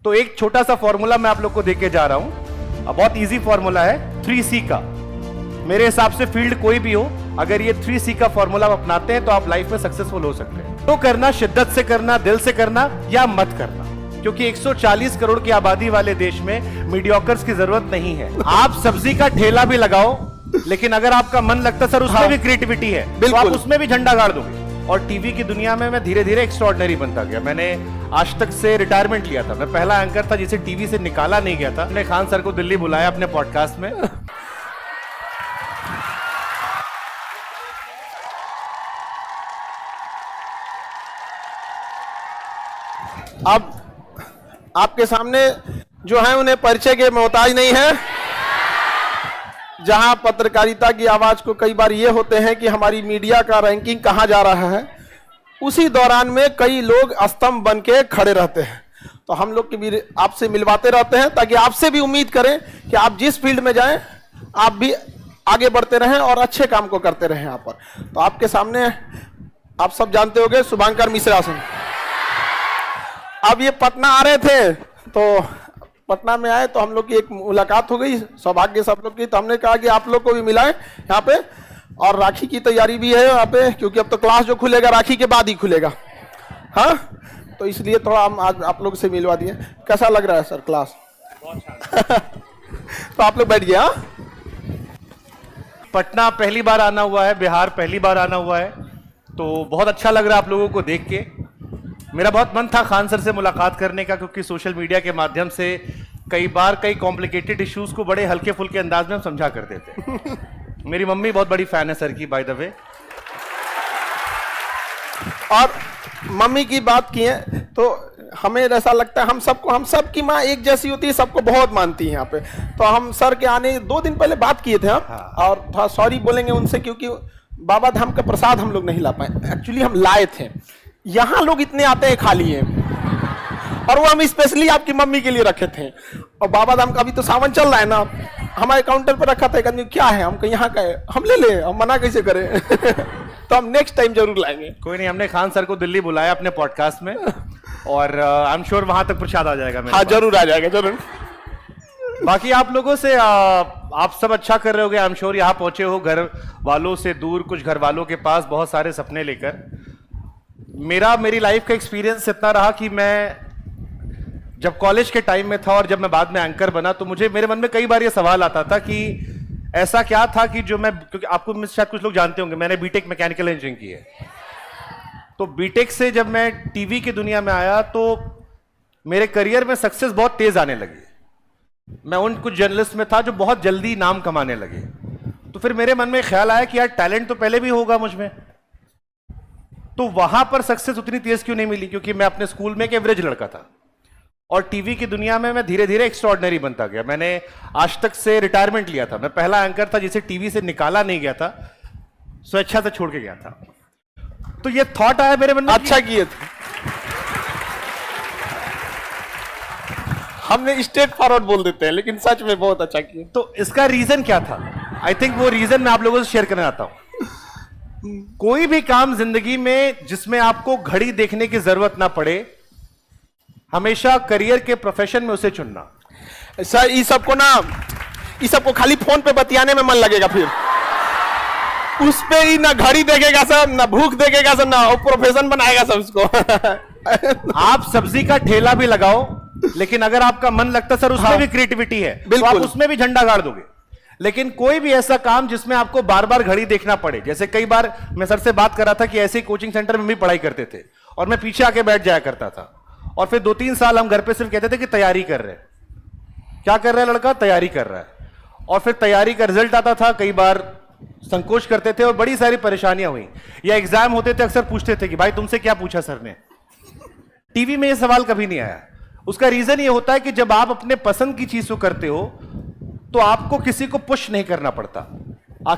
तो एक छोटा सा फॉर्मूला मैं आप लोग को देके जा रहा हूं। बहुत इजी फॉर्मूला है 3C का। मेरे हिसाब से फील्ड कोई भी हो, अगर ये 3C का फॉर्मूला आप अपनाते हैं तो आप लाइफ में सक्सेसफुल हो सकते हैं। तो करना, शिद्दत से करना, दिल से करना या मत करना, क्योंकि 140 करोड़ की आबादी वाले देश में मीडियोकर्स की जरूरत नहीं है। आप सब्जी का ठेला भी लगाओ, लेकिन अगर आपका मन लगता सर उसमें भी क्रिएटिविटी है तो आप उसमें भी झंडा गाड़ दोगे। और टीवी की दुनिया में मैं धीरे धीरे एक्स्ट्रॉर्डिनरी बनता गया। मैंने आज तक से रिटायरमेंट लिया था। मैं पहला एंकर था जिसे टीवी से निकाला नहीं गया था। मैंने खान सर को दिल्ली बुलाया अपने पॉडकास्ट में। अब आपके सामने जो है उन्हें परिचय के मोहताज नहीं है। जहां पत्रकारिता की आवाज को कई बार ये होते हैं कि हमारी मीडिया का रैंकिंग कहां जा रहा है, उसी दौरान में कई लोग स्तंभ बन के खड़े रहते हैं। तो हम लोग की भी आपसे मिलवाते रहते हैं ताकि आपसे भी उम्मीद करें कि आप जिस फील्ड में जाएं आप भी आगे बढ़ते रहें और अच्छे काम को करते रहें। यहाँ पर तो आपके सामने आप सब जानते होंगे शुभांकर मिश्रा सिंह। अब ये पटना आ रहे थे, तो पटना में आए तो हम लोग की एक मुलाकात हो गई, सौभाग्य सब लोग की। तो हमने कहा कि आप लोग को भी मिलाएं यहाँ पे, और राखी की तैयारी भी है यहाँ पे, क्योंकि अब तो क्लास जो खुलेगा राखी के बाद ही खुलेगा। हाँ, तो इसलिए थोड़ा हम आज आप लोग से मिलवा दिए। कैसा लग रहा है सर क्लास? तो आप लोग बैठ गए। हाँ, पटना पहली बार आना हुआ है, बिहार पहली बार आना हुआ है, तो बहुत अच्छा लग रहा है आप लोगों को देख के। मेरा बहुत मन था खान सर से मुलाकात करने का, क्योंकि सोशल मीडिया के माध्यम से कई बार कई कॉम्प्लिकेटेड इश्यूज को बड़े हल्के फुल्के अंदाज में हम समझा करते थे। मेरी मम्मी बहुत बड़ी फैन है सर की, बाय द वे। और मम्मी की बात की है तो हमें ऐसा लगता है हम सबकी माँ एक जैसी होती है, सबको बहुत मानती है यहाँ पे। तो हम सर के आने 2 दिन पहले बात किए थे हम। हाँ। और थोड़ा सॉरी बोलेंगे उनसे, क्योंकि बाबा धाम का प्रसाद हम लोग नहीं ला पाए। एक्चुअली हम लाए थे, यहाँ लोग इतने आते हैं खा लिए, और वो हम स्पेशली आपकी मम्मी के लिए रखे थे। और बाबा धाम का अभी तो सावन चल रहा है ना, हमारे काउंटर पर रखा था। एक आदमी, क्या है? हम कहीं यहाँ का है, हम ले ले, हम मना कैसे करें? तो हम नेक्स्ट टाइम जरूर लाएंगे। कोई नहीं, हमने खान सर को दिल्ली बुलाया अपने पॉडकास्ट में, और आई एम श्योर वहां तक प्रसाद आ जाएगा। हाँ, जरूर आ जाएगा, जरूर। बाकी आप लोगों से आप सब अच्छा कर रहे होगे। आई एम श्योर यहाँ पहुंचे हो घर वालों से दूर, कुछ घर वालों के पास बहुत सारे सपने लेकर। मेरी लाइफ का एक्सपीरियंस इतना रहा कि मैं जब कॉलेज के टाइम में था और जब मैं बाद में एंकर बना, तो मेरे मन में कई बार ये सवाल आता था कि ऐसा क्या था कि जो मैं, क्योंकि आपको शायद कुछ लोग जानते होंगे, मैंने बीटेक मैकेनिकल इंजीनियरिंग की है। तो बीटेक से जब मैं टीवी की दुनिया में आया तो मेरे करियर में सक्सेस बहुत तेज आने लगी। मैं उन कुछ जर्नलिस्ट में था जो बहुत जल्दी नाम कमाने लगे। तो फिर मेरे मन में ख्याल आया कि यार टैलेंट तो पहले भी होगा मुझ में, तो वहां पर सक्सेस उतनी तेज क्यों नहीं मिली? क्योंकि मैं अपने स्कूल में एक एवरेज लड़का था, और टीवी की दुनिया में मैं धीरे धीरे एक्स्ट्रॉर्डिनरी बनता गया। मैंने आज तक से रिटायरमेंट लिया था। मैं पहला एंकर था जिसे टीवी से निकाला नहीं गया था, स्वेच्छा से छोड़ के गया था। तो ये थॉट आया मेरे मन में, अच्छा किए थे। हमने स्ट्रेट फॉरवर्ड बोल देते हैं, लेकिन सच में बहुत अच्छा किए। तो इसका रीजन क्या था? आई थिंक वो रीजन मैं आप लोगों से शेयर करना चाहता हूं। कोई भी काम जिंदगी में जिसमें आपको घड़ी देखने की जरूरत ना पड़े, हमेशा करियर के प्रोफेशन में उसे चुनना। सर ये सबको खाली फोन पे बतियाने में मन लगेगा, फिर उस पे ही ना घड़ी देखेगा सब, ना भूख देखेगा सब, ना प्रोफेशन बनाएगा सब उसको। आप सब्जी का ठेला भी लगाओ, लेकिन अगर आपका मन लगता सर उसमें भी क्रिएटिविटी है तो आप उसमें भी झंडा गाड़ दोगे। लेकिन कोई भी ऐसा काम जिसमें आपको बार बार घड़ी देखना पड़े, जैसे कई बार मैं सर से बात कर रहा था कि ऐसे कोचिंग सेंटर में भी पढ़ाई करते थे और मैं पीछे आके बैठ जाया करता था, और फिर 2-3 साल हम घर पे सिर्फ कहते थे कि तैयारी कर रहे हैं। क्या कर रहा है लड़का? तैयारी कर रहा है। और फिर तैयारी का रिजल्ट आता था, कई बार संकोच करते थे और बड़ी सारी परेशानियां हुई। या एग्जाम होते थे, अक्सर पूछते थे कि भाई तुमसे क्या पूछा सर ने? टीवी में यह सवाल कभी नहीं आया। उसका रीजन यह होता है कि जब आप अपने पसंद की चीज को करते हो तो आपको किसी को पुश नहीं करना पड़ता,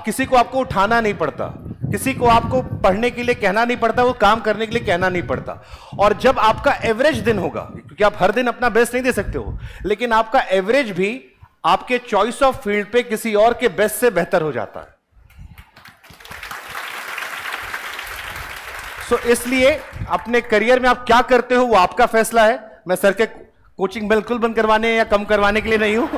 किसी को आपको उठाना नहीं पड़ता, किसी को आपको पढ़ने के लिए कहना नहीं पड़ता, वो काम करने के लिए कहना नहीं पड़ता। और जब आपका एवरेज दिन होगा, क्योंकि आप हर दिन अपना बेस्ट नहीं दे सकते हो, लेकिन आपका एवरेज भी आपके चॉइस ऑफ फील्ड पे किसी और के बेस्ट से बेहतर हो जाता है। इसलिए अपने करियर में आप क्या करते हो वो आपका फैसला है। मैं सर के कोचिंग बिल्कुल बंद करवाने या कम करवाने के लिए नहीं हूं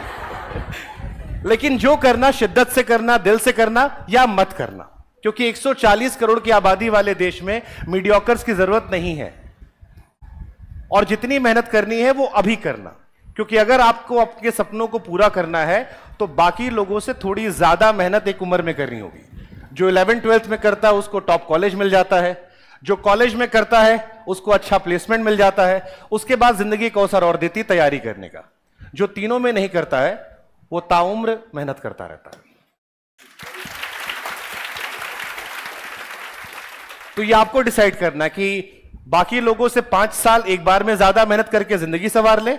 लेकिन जो करना शिद्दत से करना, दिल से करना या मत करना, क्योंकि 140 करोड़ की आबादी वाले देश में मीडियोकर्स की जरूरत नहीं है। और जितनी मेहनत करनी है वो अभी करना, क्योंकि अगर आपको आपके सपनों को पूरा करना है तो बाकी लोगों से थोड़ी ज्यादा मेहनत एक उम्र में करनी होगी। जो 11th-12th में करता है उसको टॉप कॉलेज मिल जाता है, जो कॉलेज में करता है उसको अच्छा प्लेसमेंट मिल जाता है, उसके बाद जिंदगी को अवसर और देती तैयारी करने का। जो तीनों में नहीं करता है वो ताउम्र मेहनत करता रहता है। तो ये आपको डिसाइड करना है कि बाकी लोगों से 5 साल एक बार में ज्यादा मेहनत करके जिंदगी संवार ले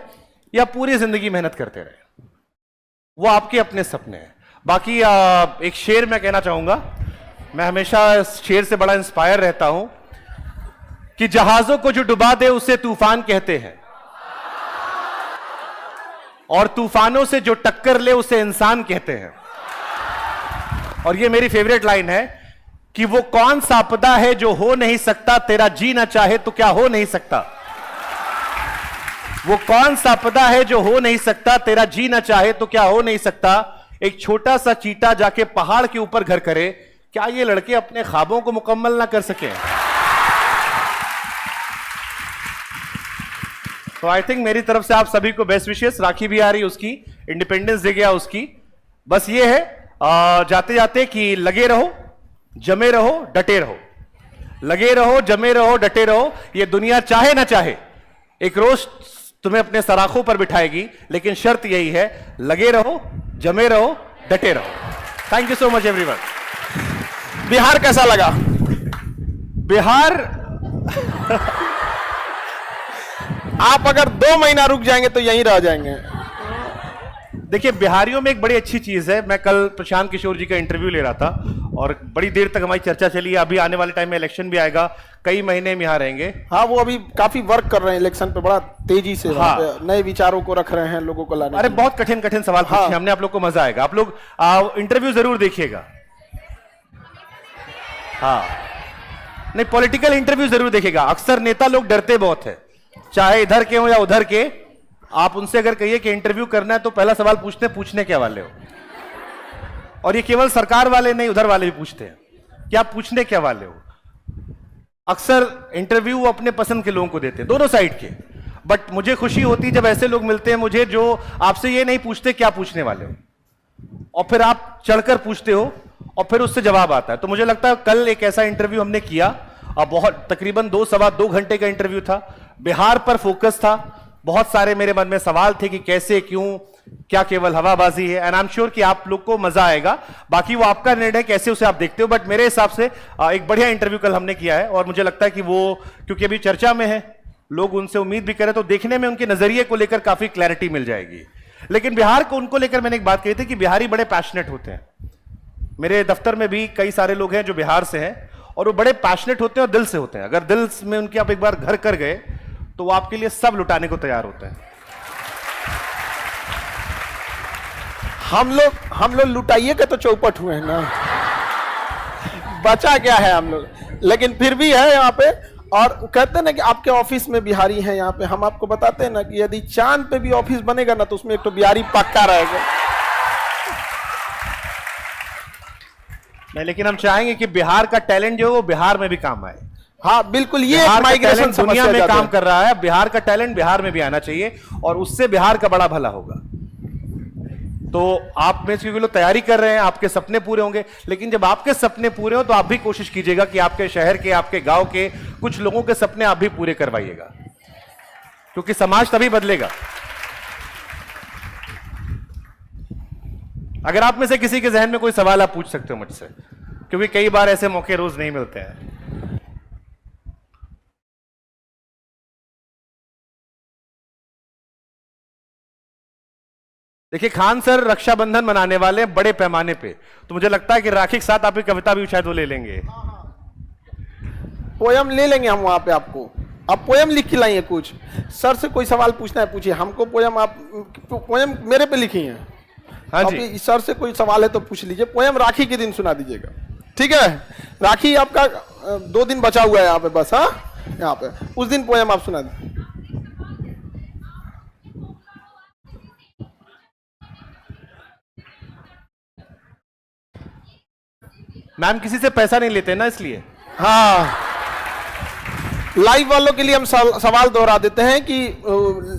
या पूरी जिंदगी मेहनत करते रहे। वो आपके अपने सपने हैं। बाकी एक शेर मैं कहना चाहूंगा, मैं हमेशा शेर से बड़ा इंस्पायर रहता हूं कि जहाजों को जो डुबा दे उसे तूफान कहते हैं, और तूफानों से जो टक्कर ले उसे इंसान कहते हैं। और ये मेरी फेवरेट लाइन है कि वो कौन सा आपदा है जो हो नहीं सकता, तेरा जी ना चाहे तो क्या हो नहीं सकता। वो कौन सा आपदा है जो हो नहीं सकता, तेरा जी ना चाहे तो क्या हो नहीं सकता। एक छोटा सा चीटा जाके पहाड़ के ऊपर घर करे, क्या ये लड़के अपने ख्वाबों को मुकम्मल ना कर सके। तो आई थिंक मेरी तरफ से आप सभी को बेस्ट विशेस। राखी भी आ रही उसकी, इंडिपेंडेंस डे गया उसकी। बस ये है जाते जाते कि लगे रहो, जमे रहो, डटे रहो। लगे रहो, जमे रहो, डटे रहो। ये दुनिया चाहे ना चाहे एक रोज तुम्हें अपने सराखों पर बिठाएगी, लेकिन शर्त यही है, लगे रहो, जमे रहो, डटे रहो। Thank you so much everyone. Bihar कैसा लगा? बिहार आप अगर 2 महीना रुक जाएंगे तो यहीं रह जाएंगे। देखिए, बिहारियों में एक बड़ी अच्छी चीज है। मैं कल प्रशांत किशोर जी का इंटरव्यू ले रहा था और बड़ी देर तक हमारी चर्चा चली। अभी आने वाले टाइम में इलेक्शन भी आएगा, कई महीने में यहाँ रहेंगे। हाँ, वो अभी काफी वर्क कर रहे हैं इलेक्शन पे, बड़ा तेजी से हाँ। नए विचारों को रख रहे हैं लोगों को लाने। अरे बहुत कठिन कठिन सवाल हाँ। पूछे हमने, आप लोग को मजा आएगा। आप लोग इंटरव्यू जरूर देखिएगा। हाँ, नहीं, पॉलिटिकल इंटरव्यू जरूर देखिएगा। अक्सर नेता लोग डरते बहुत है, चाहे इधर के हो या उधर के। आप उनसे अगर कहिए कि इंटरव्यू करना है तो पहला सवाल पूछने क्या वाले हो। और ये केवल सरकार वाले नहीं, उधर वाले भी पूछते हैं कि आप पूछने क्या वाले हो। अक्सर इंटरव्यू वो अपने पसंद के लोगों को देते हैं, दोनों साइड के। बट मुझे खुशी होती है जब ऐसे लोग मिलते हैं मुझे जो आपसे ये नहीं पूछते क्या पूछने वाले हो, और फिर आप चढ़कर पूछते हो और फिर उससे जवाब आता है। तो मुझे लगता है कल एक ऐसा इंटरव्यू हमने किया और बहुत तकरीबन 2-2.25 घंटे का इंटरव्यू था। बिहार पर फोकस था। बहुत सारे मेरे मन में सवाल थे कि कैसे, क्यों, क्या केवल हवाबाजी है। एंड आई एम श्योर कि आप लोग को मजा आएगा। बाकी वो आपका निर्णय कैसे उसे आप देखते हो। बट मेरे हिसाब से एक बढ़िया इंटरव्यू कल हमने किया है और मुझे लगता है कि वो, क्योंकि अभी चर्चा में है, लोग उनसे उम्मीद भी करें तो देखने में उनके नजरिए को लेकर काफी क्लैरिटी मिल जाएगी। लेकिन बिहार को उनको लेकर मैंने एक बात कही थी कि बिहारी बड़े पैशनेट होते हैं। मेरे दफ्तर में भी कई सारे लोग हैं जो बिहार से हैं और वो बड़े पैशनेट होते हैं और दिल से होते हैं। अगर दिल में उनके आप एक बार घर कर गए तो वो आपके लिए सब लुटाने को तैयार होते हैं। हम लोग लुटाइए के तो चौपट हुए हैं ना, बचा क्या है हम लोग। लेकिन फिर भी है यहाँ पे। और कहते हैं ना कि आपके ऑफिस में बिहारी हैं यहाँ पे। हम आपको बताते हैं ना कि यदि चांद पे भी ऑफिस बनेगा ना तो उसमें एक तो बिहारी पक्का रहेगा। नहीं, लेकिन हम चाहेंगे कि बिहार का टैलेंट जो है वो बिहार में भी काम आए। हाँ बिल्कुल, ये बिहार का माइग्रेशन टैलेंट दुनिया में काम कर रहा है, बिहार का टैलेंट बिहार में भी आना चाहिए और उससे बिहार का बड़ा भला होगा। तो आप में से लोग तैयारी कर रहे हैं, आपके सपने पूरे होंगे। लेकिन जब आपके सपने पूरे हो तो आप भी कोशिश कीजिएगा कि आपके शहर के, आपके गांव के कुछ लोगों के सपने आप भी पूरे करवाइएगा, क्योंकि समाज तभी बदलेगा। अगर आप में से किसी के जहन में कोई सवाल आप पूछ सकते हो मुझसे, क्योंकि कई बार ऐसे मौके रोज नहीं मिलते हैं। देखिए, खान सर रक्षाबंधन मनाने वाले हैं बड़े पैमाने पे, तो मुझे लगता है कि राखी के साथ आपकी कविता भी शायद वो ले लेंगे। पोयम ले लेंगे हम वहां पे आपको। आप पोयम लिख के लाइए कुछ। सर से कोई सवाल पूछना है पूछिए। हमको पोयम, आप पोयम मेरे पे लिखी है। हाँ जी। सर से कोई सवाल है तो पूछ लीजिए। पोयम राखी के दिन सुना दीजिएगा, ठीक है? राखी आपका 2 दिन बचा हुआ है यहाँ पे बस। हाँ, यहाँ पे उस दिन पोयम आप सुना दीजिए। मैम किसी से पैसा नहीं लेते ना, इसलिए। हाँ, लाइव वालों के लिए हम सवाल दोहरा देते हैं कि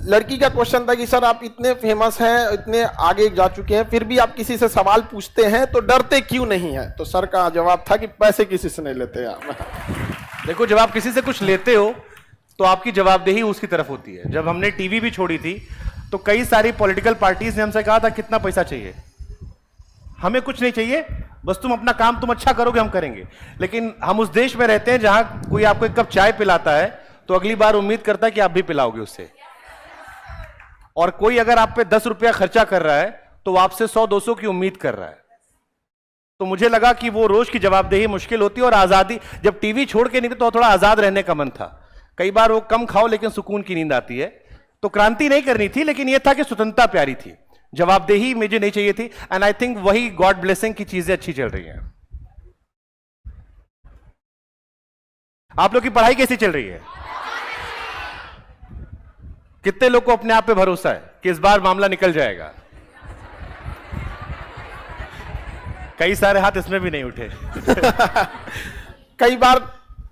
लड़की का क्वेश्चन था कि सर आप इतने फेमस हैं, इतने आगे जा चुके हैं, फिर भी आप किसी से सवाल पूछते हैं तो डरते क्यों नहीं है? तो सर का जवाब था कि पैसे किसी से नहीं लेते आप। देखो, जब आप किसी से कुछ लेते हो तो आपकी जवाबदेही उसकी तरफ होती है। जब हमने टीवी भी छोड़ी थी तो कई सारी पॉलिटिकल पार्टीज ने हमसे कहा था कितना पैसा चाहिए। हमें कुछ नहीं चाहिए, बस तुम अपना काम तुम अच्छा करोगे, हम करेंगे। लेकिन हम उस देश में रहते हैं जहां कोई आपको एक कप चाय पिलाता है तो अगली बार उम्मीद करता है कि आप भी पिलाओगे उससे। और कोई अगर आप पे 10 रुपया खर्चा कर रहा है तो आपसे 100-200 की उम्मीद कर रहा है। तो मुझे लगा कि वो रोज की जवाबदेही मुश्किल होती है। और आजादी, जब टीवी छोड़ के निकले तो थोड़ा आजाद रहने का मन था। कई बार वो कम खाओ लेकिन सुकून की नींद आती है। तो क्रांति नहीं करनी थी, लेकिन यह था कि स्वतंत्रता प्यारी थी, जवाबदेही मुझे नहीं चाहिए थी। एंड आई थिंक वही गॉड ब्लेसिंग की चीजें अच्छी चल रही हैं। आप लोग की पढ़ाई कैसी चल रही है? कितने लोग को अपने आप पे भरोसा है कि इस बार मामला निकल जाएगा? कई सारे हाथ इसमें भी नहीं उठे। कई बार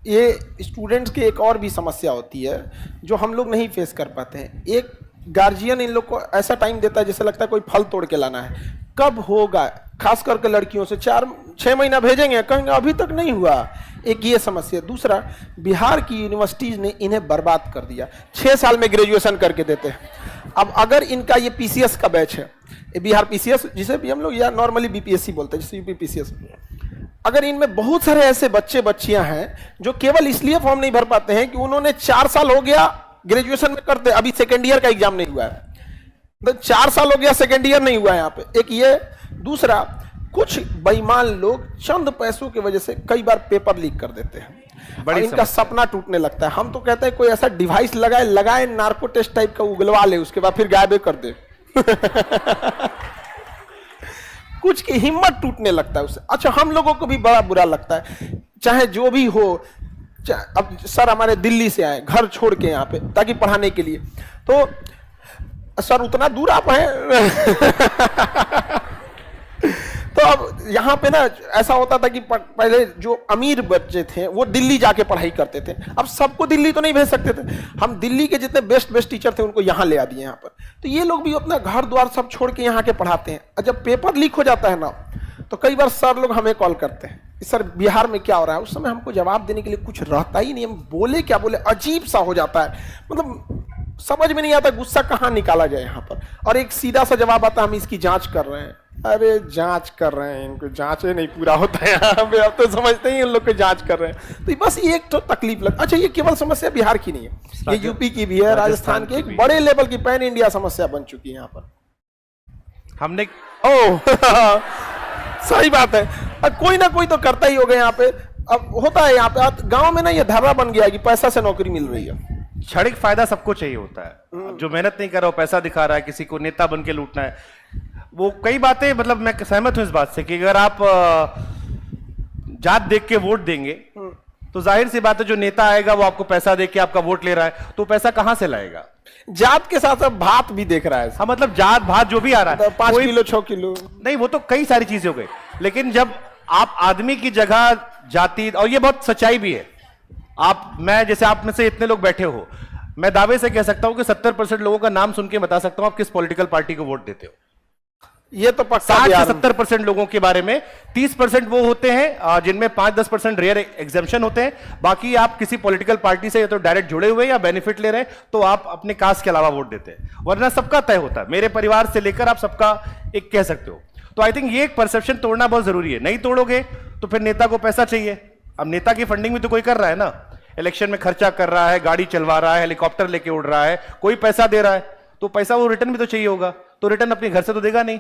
ये स्टूडेंट्स की एक और भी समस्या होती है जो हम लोग नहीं फेस कर पाते हैं। एक गार्जियन इन लोग को ऐसा टाइम देता है जैसे लगता है कोई फल तोड़ के लाना है, कब होगा। खास करके लड़कियों से 4-6 महीना भेजेंगे, कहेंगे अभी तक नहीं हुआ। एक ये समस्या। दूसरा, बिहार की यूनिवर्सिटीज ने इन्हें बर्बाद कर दिया। 6 साल में ग्रेजुएशन करके देते हैं। अब अगर इनका ये पीसीएस का बैच है, बिहार पीसीएस जिसे भी हम लोग या नॉर्मली बीपीएससी बोलते हैं, जैसे यूपी पीसीएस, अगर इनमें बहुत सारे ऐसे बच्चे बच्चियां हैं जो केवल इसलिए फॉर्म नहीं भर पाते हैं कि उन्होंने 4 साल हो गया ग्रेजुएशन में करते, अभी सेकेंड ईयर का एग्जाम नहीं हुआ है, तो 4 साल हो गया सेकेंड ईयर नहीं हुआ है यहाँ पे। एक ये। दूसरा, कुछ बेईमान लोग चंद पैसों की वजह से कई बार पेपर लीक कर देते हैं और इनका सपना टूटने लगता है। हम तो कहते हैं कोई ऐसा डिवाइस लगाए नार्को टेस्ट टाइप का उगलवा ले, उसके बाद फिर गायब कर दे। कुछ की हिम्मत टूटने लगता है उससे। अच्छा, हम लोगों को भी बड़ा बुरा लगता है, चाहे जो भी हो। अब सर हमारे दिल्ली से आए घर छोड़ के यहाँ पे ताकि पढ़ाने के लिए, तो सर उतना दूर आप हैं। तो अब यहाँ पे ना ऐसा होता था कि पहले जो अमीर बच्चे थे वो दिल्ली जाके पढ़ाई करते थे। अब सबको दिल्ली तो नहीं भेज सकते थे, हम दिल्ली के जितने बेस्ट टीचर थे उनको यहाँ ले आ दिए यहाँ पर। तो ये लोग भी अपना घर द्वार सब छोड़ के यहाँ के पढ़ाते हैं। और जब पेपर लीक हो जाता है ना, तो कई बार सर लोग हमें कॉल करते हैं, सर बिहार में क्या हो रहा है। उस समय हमको जवाब देने के लिए कुछ रहता ही नहीं, हम बोले क्या बोले, अजीब सा हो जाता है। मतलब समझ में नहीं आता गुस्सा कहाँ निकाला जाए यहाँ पर। और एक सीधा सा जवाब आता है, हम इसकी जांच कर रहे हैं। अरे जांच कर रहे हैं, इनको जांच नहीं पूरा होता है यहाँ पे। अब तो समझते ही उन लोग को जांच कर रहे हैं। तो बस ये एक तो तकलीफ लग। अच्छा, ये केवल समस्या बिहार की नहीं है, ये यूपी की भी है, राजस्थान की, एक बड़े लेवल की पैन इंडिया समस्या बन चुकी है यहाँ पर। हमने सही बात है, कोई ना कोई तो करता ही होगा यहाँ पे। अब होता है यहाँ पे गांव में ना, ये धर्रा बन गया है कि पैसा से नौकरी मिल रही है। क्षणिक फायदा सबको चाहिए होता है। जो मेहनत नहीं कर रहा हो, पैसा दिखा रहा है, किसी को नेता बन के लूटना है, वो कई बातें, मतलब मैं सहमत हूं इस बात से कि अगर आप जात देख के वोट देंगे तो जाहिर सी बात है जो नेता आएगा वो आपको पैसा दे के आपका वोट ले रहा है, तो पैसा कहां से लाएगा? जात के साथ साथ भात भी देख रहा है। हाँ, मतलब जात भात जो भी आ रहा है, 5 किलो 6 किलो नहीं, वो तो कई सारी चीजें हो गई। लेकिन जब आप आदमी की जगह जाति, और ये बहुत सच्चाई भी है, मैं जैसे आप में से इतने लोग बैठे हो, मैं दावे से कह सकता हूं कि 70% लोगों का नाम सुन के बता सकता हूं आप किस पॉलिटिकल पार्टी को वोट देते हो। ये तो 60 से 70% लोगों के बारे में, 30% वो होते हैं जिनमें 5-10% रेयर एग्जेम्पशन होते हैं। बाकी आप किसी पॉलिटिकल पार्टी से या तो डायरेक्ट जुड़े हुए या बेनिफिट ले रहे हैं, तो आप अपने कास्ट के अलावा वोट देते हैं, वरना सबका तय होता है। मेरे परिवार से लेकर आप सबका एक कह सकते हो। तो आई थिंक ये एक परसेप्शन तोड़ना बहुत जरूरी है। नहीं तोड़ोगे तो फिर नेता को पैसा चाहिए। अब नेता की फंडिंग भी तो कोई कर रहा है ना, इलेक्शन में खर्चा कर रहा है, गाड़ी चलवा रहा है, हेलीकॉप्टर लेके उड़ रहा है, कोई पैसा दे रहा है, तो पैसा वो रिटर्न भी तो चाहिए होगा। तो रिटर्न अपने घर से तो देगा नहीं,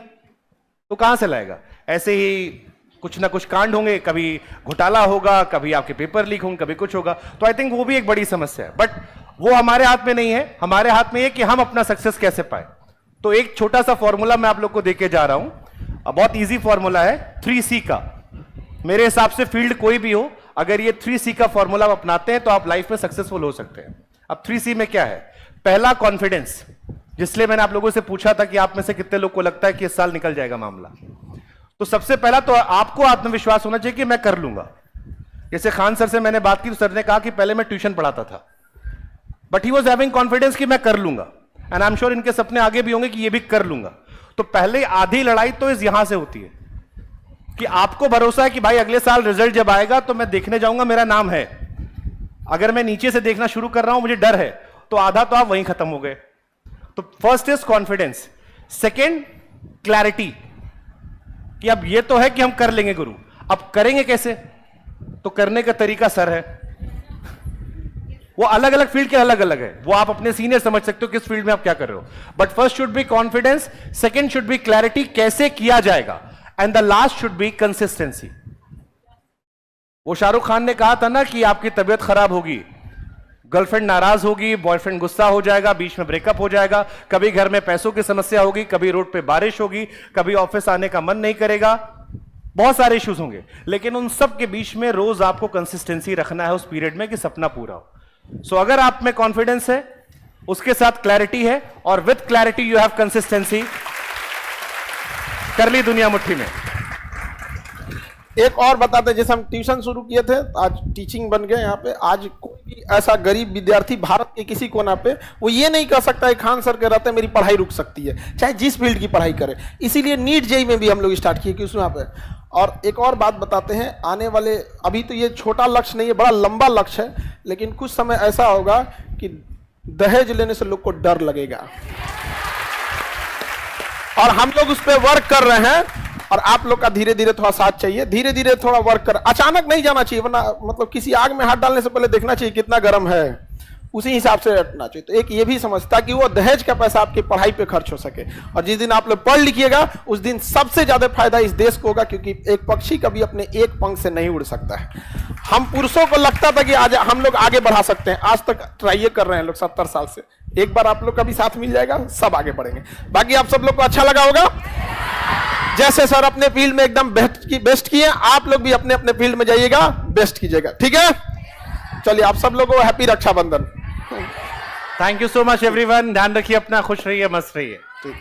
तो कहां से लाएगा? ऐसे ही कुछ ना कुछ कांड होंगे, कभी घोटाला होगा, कभी आपके पेपर लीक होंगे, कभी कुछ होगा। तो आई थिंक वो भी एक बड़ी समस्या है, बट वो हमारे हाथ में नहीं है। हमारे हाथ में है कि हम अपना सक्सेस कैसे पाए। तो एक छोटा सा फॉर्मूला मैं आप लोग को देके जा रहा हूं, बहुत इजी फॉर्मूला है 3C का। मेरे हिसाब से फील्ड कोई भी हो, अगर ये 3C का फॉर्मूला आप अपनाते हैं तो आप लाइफ में सक्सेसफुल हो सकते हैं। अब 3C में क्या है? पहला, कॉन्फिडेंस, जिसलिए मैंने आप लोगों से पूछा था कि आप में से कितने लोग को लगता है कि इस साल निकल जाएगा मामला। तो सबसे पहला तो आपको आत्मविश्वास होना चाहिए कि मैं कर लूंगा। जैसे खान सर से मैंने बात की तो सर ने कहा कि पहले मैं ट्यूशन पढ़ाता था, but he was having confidence कि मैं कर लूंगा, एंड आई एम श्योर इनके सपने आगे भी होंगे कि ये भी कर लूंगा। तो पहले आधी लड़ाई तो इस यहां से होती है कि आपको भरोसा है कि भाई अगले साल रिजल्ट जब आएगा तो मैं देखने जाऊंगा, मेरा नाम है। अगर मैं नीचे से देखना शुरू कर रहा हूं, मुझे डर है, तो आधा तो आप वहीं खत्म हो गए। तो first is confidence, second clarity कि अब ये तो है कि हम कर लेंगे गुरु, अब करेंगे कैसे? तो करने का तरीका सर है, वो अलग अलग फील्ड के अलग अलग है, वो आप अपने सीनियर समझ सकते हो किस फील्ड में आप क्या कर रहे हो। But first should be confidence, second should be clarity कैसे किया जाएगा, and the last should be consistency. वो शाहरुख खान ने कहा था ना कि आपकी तबीयत खराब होगी, गर्लफ्रेंड नाराज होगी, बॉयफ्रेंड गुस्सा हो जाएगा, बीच में ब्रेकअप हो जाएगा, कभी घर में पैसों की समस्या होगी, कभी रोड पे बारिश होगी, कभी ऑफिस आने का मन नहीं करेगा, बहुत सारे इश्यूज होंगे, लेकिन उन सब के बीच में रोज आपको कंसिस्टेंसी रखना है उस पीरियड में कि सपना पूरा हो। सो अगर आप में कॉन्फिडेंस है, उसके साथ क्लैरिटी है, और with clarity you have consistency, कर ली दुनिया मुट्ठी में। एक और बताते हैं, जैसे हम ट्यूशन शुरू किए थे, आज टीचिंग बन गए यहाँ पे। आज कोई भी ऐसा गरीब विद्यार्थी भारत के किसी कोना पे वो ये नहीं कह सकता है खान सर के रहते मेरी पढ़ाई रुक सकती है, चाहे जिस फील्ड की पढ़ाई करे। इसीलिए नीट जेईई में भी हम लोग स्टार्ट किए कि उस वहाँ पे। और एक और बात बताते हैं, आने वाले, अभी तो ये छोटा लक्ष्य नहीं है, बड़ा लंबा लक्ष्य है, लेकिन कुछ समय ऐसा होगा कि दहेज लेने से लोग को डर लगेगा, और हम लोग उस पर वर्क कर रहे हैं। और आप लोग का धीरे धीरे थोड़ा साथ चाहिए, धीरे धीरे थोड़ा वर्क कर, अचानक नहीं जाना चाहिए, वरना मतलब किसी आग में हाथ डालने से पहले देखना चाहिए कितना गर्म है, उसी हिसाब से हटना चाहिए। तो एक ये भी समझता कि वो दहेज का पैसा आपकी पढ़ाई पे खर्च हो सके, और जिस दिन आप लोग पढ़ लिखिएगा उस दिन सबसे ज्यादा फायदा इस देश को होगा, क्योंकि एक पक्षी कभी अपने एक पंख से नहीं उड़ सकता है। हम पुरुषों को लगता था कि आज हम लोग आगे बढ़ा सकते हैं, आज तक ट्राई कर रहे हैं लोग 70 साल से। एक बार आप लोग का भी साथ मिल जाएगा, सब आगे बढ़ेंगे। बाकी आप सब लोग को अच्छा लगा होगा। जैसे सर अपने फील्ड में एकदम बेस्ट किए, आप लोग भी अपने अपने फील्ड में जाइएगा, बेस्ट कीजिएगा, ठीक है? चलिए आप सब लोगों को happy Rakshabandhan. Thank you so much everyone, ध्यान रखिए अपना, खुश रहिए, मस्त रहिए। ठीक।